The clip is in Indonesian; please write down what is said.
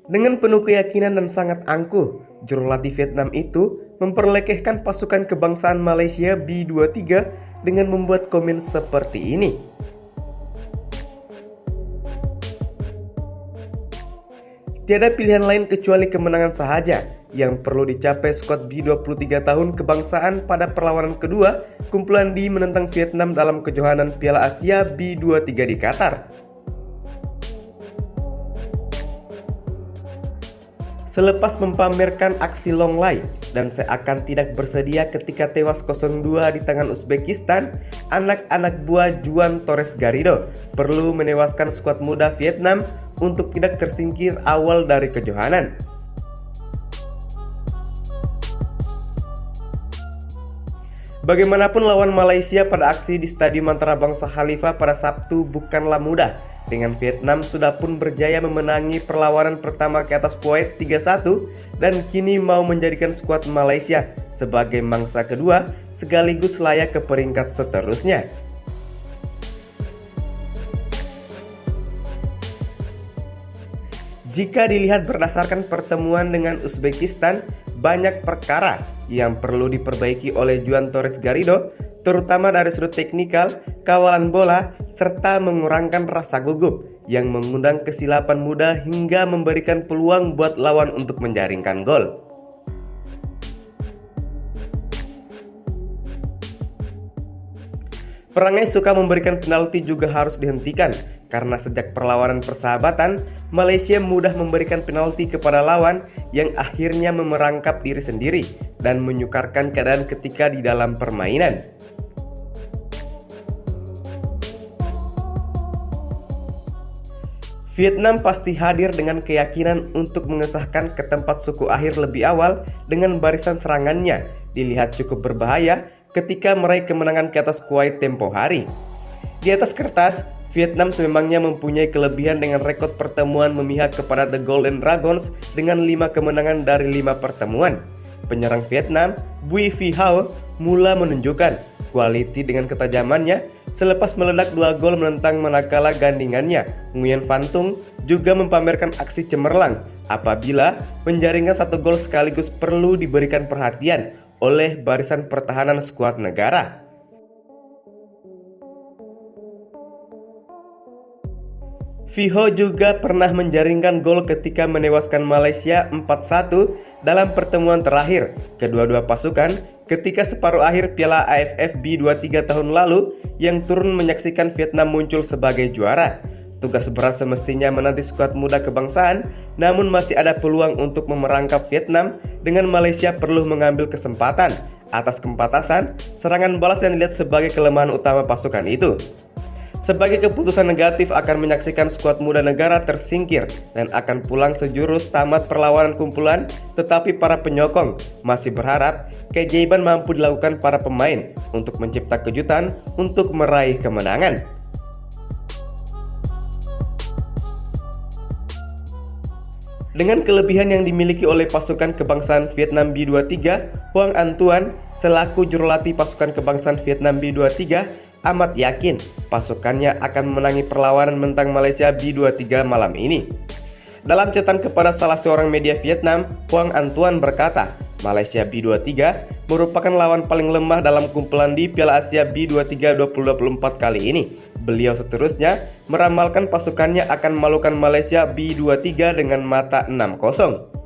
Dengan penuh keyakinan dan sangat angkuh, jurulatih Vietnam itu memperlekehkan pasukan kebangsaan Malaysia B-23 dengan membuat komen seperti ini. Tiada pilihan lain kecuali kemenangan sahaja yang perlu dicapai skuad B-23 tahun kebangsaan pada perlawanan kedua kumpulan D menentang Vietnam dalam kejohanan Piala Asia B-23 di Qatar. Selepas mempamerkan aksi long lay dan seakan tidak bersedia ketika tewas 0-2 di tangan Uzbekistan, anak-anak buah Juan Torres Garrido perlu menewaskan skuad muda Vietnam untuk tidak tersingkir awal dari kejohanan. Bagaimanapun lawan Malaysia pada aksi di Stadium Antarabangsa Khalifah pada Sabtu bukanlah mudah. Dengan Vietnam sudah pun berjaya memenangi perlawanan pertama ke atas Kuwait 3-1 dan kini mau menjadikan skuad Malaysia sebagai mangsa kedua sekaligus layak ke peringkat seterusnya. Jika dilihat berdasarkan pertemuan dengan Uzbekistan, banyak perkara yang perlu diperbaiki oleh Juan Torres Garrido, terutama dari sudut teknikal, kawalan bola, serta mengurangkan rasa gugup yang mengundang kesilapan mudah hingga memberikan peluang buat lawan untuk menjaringkan gol. Perangai suka memberikan penalti juga harus dihentikan, karena sejak perlawanan persahabatan, Malaysia mudah memberikan penalti kepada lawan yang akhirnya memerangkap diri sendiri dan menyukarkan keadaan ketika di dalam permainan. Vietnam pasti hadir dengan keyakinan untuk mengesahkan ke tempat suku akhir lebih awal dengan barisan serangannya dilihat cukup berbahaya ketika meraih kemenangan ke atas Kuwait tempo hari. Di atas kertas, Vietnam sememangnya mempunyai kelebihan dengan rekod pertemuan memihak kepada The Golden Dragons dengan 5 kemenangan dari 5 pertemuan. Penyerang Vietnam, Bui Phi Hao, mula menunjukkan kualiti dengan ketajamannya selepas meledak 2 gol menentang manakala gandingannya, Nguyen Van Tung, juga mempamerkan aksi cemerlang apabila menjaringkan 1 gol sekaligus perlu diberikan perhatian oleh barisan pertahanan skuad negara. Phi Hao juga pernah menjaringkan gol ketika menewaskan Malaysia 4-1 dalam pertemuan terakhir kedua-dua pasukan ketika separuh akhir Piala AFF B23 tahun lalu yang turun menyaksikan Vietnam muncul sebagai juara. Tugas berat semestinya menanti skuad muda kebangsaan, namun masih ada peluang untuk memerangkap Vietnam dengan Malaysia perlu mengambil kesempatan atas kempatasan serangan balas yang dilihat sebagai kelemahan utama pasukan itu. Sebagai keputusan negatif akan menyaksikan skuad muda negara tersingkir dan akan pulang sejurus tamat perlawanan kumpulan, tetapi para penyokong masih berharap keajaiban mampu dilakukan para pemain untuk mencipta kejutan untuk meraih kemenangan. Dengan kelebihan yang dimiliki oleh pasukan kebangsaan Vietnam B23, Hoang Anh Tuan selaku jurulatih pasukan kebangsaan Vietnam B23 amat yakin pasukannya akan memenangi perlawanan menentang Malaysia B23 malam ini. Dalam catatan kepada salah seorang media Vietnam, Hoang Anh Tuan berkata, Malaysia B23 merupakan lawan paling lemah dalam kumpulan di Piala Asia B23 2024 kali ini. Beliau seterusnya meramalkan pasukannya akan memalukan Malaysia B23 dengan mata 6-0.